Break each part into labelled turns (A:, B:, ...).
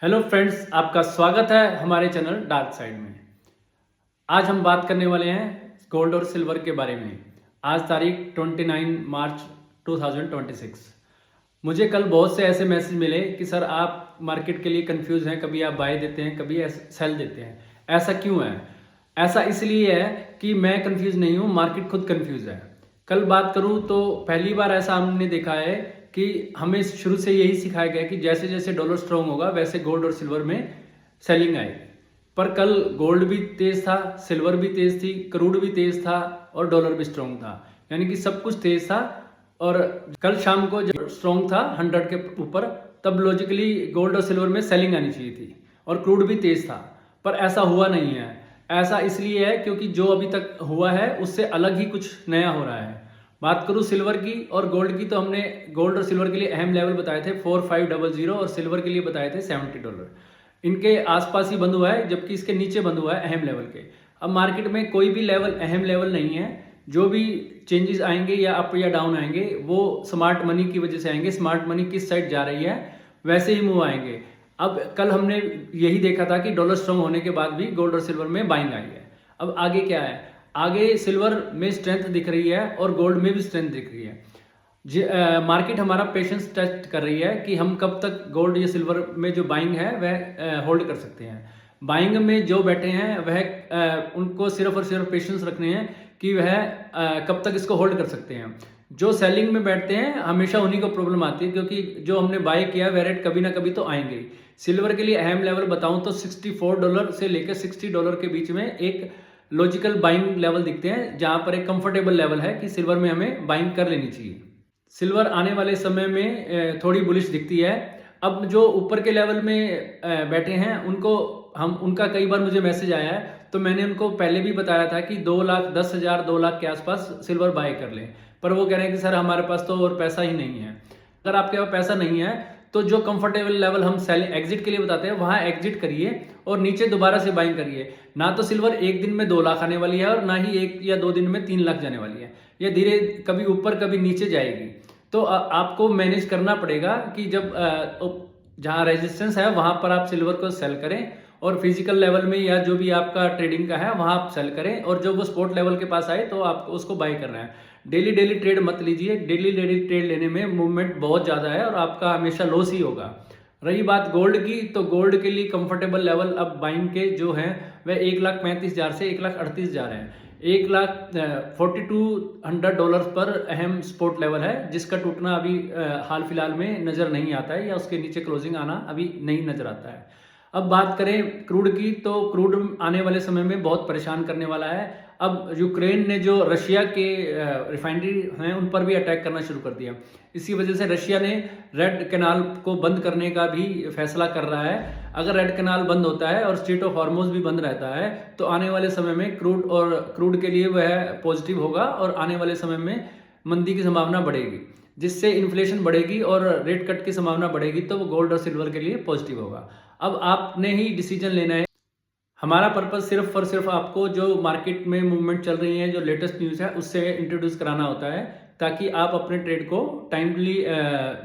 A: Hello friends, आपका स्वागत है हमारे चैनल डार्क साइड में। आज हम बात करने वाले हैं गोल्ड और सिल्वर के बारे में। आज तारीख 29 मार्च 2026। मुझे कल बहुत से ऐसे मैसेज मिले कि सर आप मार्केट के लिए कंफ्यूज हैं, कभी आप बाय देते हैं, कभी सेल देते हैं। ऐसा क्यों है? ऐसा इसलिए है कि मैं कंफ्यूज नहीं हूँ, मार्केट खुद कंफ्यूज है। कल बात करूँ तो पहली बार ऐसा हमने देखा है कि हमें शुरू से यही सिखाया गया कि जैसे जैसे डॉलर स्ट्रॉन्ग होगा वैसे गोल्ड और सिल्वर में सेलिंग आएगी। पर कल गोल्ड भी तेज था, सिल्वर भी तेज थी, क्रूड भी तेज था और डॉलर भी स्ट्रॉन्ग था, यानी कि सब कुछ तेज था। और कल शाम को जब स्ट्रॉन्ग था 100 के ऊपर, तब लॉजिकली गोल्ड और सिल्वर में सेलिंग आनी चाहिए थी और क्रूड भी तेज था। पर ऐसा हुआ नहीं है। ऐसा इसलिए है क्योंकि जो अभी तक हुआ है उससे अलग ही कुछ नया हो रहा है। बात करूं सिल्वर की और गोल्ड की, तो हमने गोल्ड और सिल्वर के लिए अहम लेवल बताए थे 4500 और सिल्वर के लिए बताए थे $70। इनके आसपास ही बंद हुआ है, जबकि इसके नीचे बंद हुआ है अहम लेवल के। अब मार्केट में कोई भी लेवल अहम लेवल नहीं है। जो भी चेंजेस आएंगे या अप या डाउन आएंगे वो स्मार्ट मनी की वजह से आएंगे। स्मार्ट मनी किस साइड जा रही है वैसे ही मूव आएंगे। अब कल हमने यही देखा था कि डॉलर स्ट्रॉन्ग होने के बाद भी गोल्ड और सिल्वर में बाइंग आई है। अब आगे क्या है? आगे सिल्वर में स्ट्रेंथ दिख रही है और गोल्ड में भी स्ट्रेंथ दिख रही है। मार्केट हमारा पेशेंस टेस्ट कर रही है कि हम कब तक गोल्ड या सिल्वर में जो बाइंग है वह होल्ड कर सकते हैं। बाइंग में जो बैठे हैं वह उनको सिर्फ और सिर्फ पेशेंस रखने हैं कि वह कब तक इसको होल्ड कर सकते हैं। जो सेलिंग में बैठते हैं हमेशा उन्हीं को प्रॉब्लम आती है, क्योंकि जो हमने बाय किया वह रेट कभी ना कभी तो आएंगे ही। सिल्वर के लिए अहम लेवल बताऊं तो $64 से लेकर $60 के बीच में एक लॉजिकल बाइंग लेवल दिखते हैं, जहां पर एक कंफर्टेबल लेवल है कि सिल्वर में हमें बाइंग कर लेनी चाहिए। सिल्वर आने वाले समय में थोड़ी बुलिश दिखती है। अब जो ऊपर के लेवल में बैठे हैं उनका कई बार मुझे मैसेज आया है, तो मैंने उनको पहले भी बताया था कि 2,10,000 2 लाख के आसपास सिल्वर बाय कर लें। पर वो कह रहे हैं कि सर हमारे पास तो और पैसा ही नहीं है। अगर आपके पास पैसा नहीं है तो जो कंफर्टेबल लेवल हम सेल एग्जिट के लिए बताते हैं वहां एग्जिट करिए और नीचे दोबारा से बाइंग करिए। ना तो सिल्वर एक दिन में 2 लाख आने वाली है और ना ही 1 या 2 दिन में 3 लाख जाने वाली है। ये धीरे कभी ऊपर कभी नीचे जाएगी। तो आपको मैनेज करना पड़ेगा कि जब जहां रेजिस्टेंस है वहां पर आप सिल्वर को सेल करें और फिजिकल लेवल में या जो भी आपका ट्रेडिंग का है वहां आप सेल करें, और जो वो स्पोर्ट लेवल के पास आए तो आप उसको बाय कर रहे हैं। डेली ट्रेड मत लीजिए। डेली ट्रेड लेने में मूवमेंट बहुत ज़्यादा है और आपका हमेशा लॉस ही होगा। रही बात गोल्ड की, तो गोल्ड के लिए कंफर्टेबल लेवल अब बाइंग के जो हैं वह 1,35,000 से 1,38,000 हैं। 1,42,100 पर अहम स्पोर्ट लेवल है, जिसका टूटना अभी हाल फिलहाल में नज़र नहीं आता है या उसके नीचे क्लोजिंग आना अभी नहीं नजर आता है। अब बात करें क्रूड की, तो क्रूड आने वाले समय में बहुत परेशान करने वाला है। अब यूक्रेन ने जो रशिया के रिफाइनरी हैं उन पर भी अटैक करना शुरू कर दिया। इसी वजह से रशिया ने रेड कैनाल को बंद करने का भी फैसला कर रहा है। अगर रेड कैनाल बंद होता है और स्ट्रेट ऑफ हॉर्मुज भी बंद रहता है तो आने वाले समय में क्रूड के लिए वह पॉजिटिव होगा और आने वाले समय में मंदी की संभावना बढ़ेगी, जिससे इन्फ्लेशन बढ़ेगी और रेट कट की संभावना बढ़ेगी, तो वो गोल्ड और सिल्वर के लिए पॉजिटिव होगा। अब आपने ही डिसीजन लेना है। हमारा पर्पस सिर्फ और सिर्फ आपको जो मार्केट में मूवमेंट चल रही है, जो लेटेस्ट न्यूज़ है, उससे इंट्रोड्यूस कराना होता है ताकि आप अपने ट्रेड को टाइमली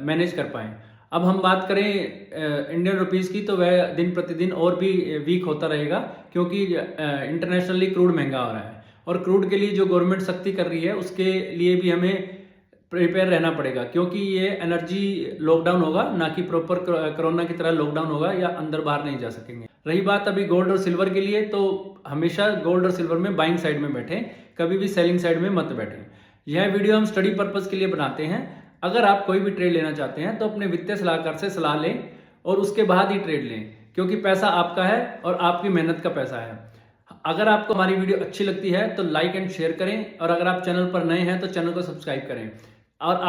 A: मैनेज कर पाएं। अब हम बात करें इंडियन रुपीस की, तो वह दिन प्रतिदिन और भी वीक होता रहेगा, क्योंकि इंटरनेशनली क्रूड महंगा हो रहा है और क्रूड के लिए जो गवर्नमेंट सख्ती कर रही है उसके लिए भी हमें प्रिपेयर रहना पड़ेगा, क्योंकि ये एनर्जी लॉकडाउन होगा, ना कि प्रॉपर कोरोना की तरह लॉकडाउन होगा या अंदर बाहर नहीं जा सकेंगे। रही बात अभी गोल्ड और सिल्वर के लिए, तो हमेशा गोल्ड और सिल्वर में बाइंग साइड में बैठें, कभी भी सेलिंग साइड में मत बैठें। यह वीडियो हम स्टडी पर्पस के लिए बनाते हैं। अगर आप कोई भी ट्रेड लेना चाहते हैं तो अपने वित्तीय सलाहकार से सलाह लें और उसके बाद ही ट्रेड लें, क्योंकि पैसा आपका है और आपकी मेहनत का पैसा है। अगर आपको हमारी वीडियो अच्छी लगती है तो लाइक एंड शेयर करें, और अगर आप चैनल पर नए हैं तो चैनल को सब्सक्राइब करें। और आप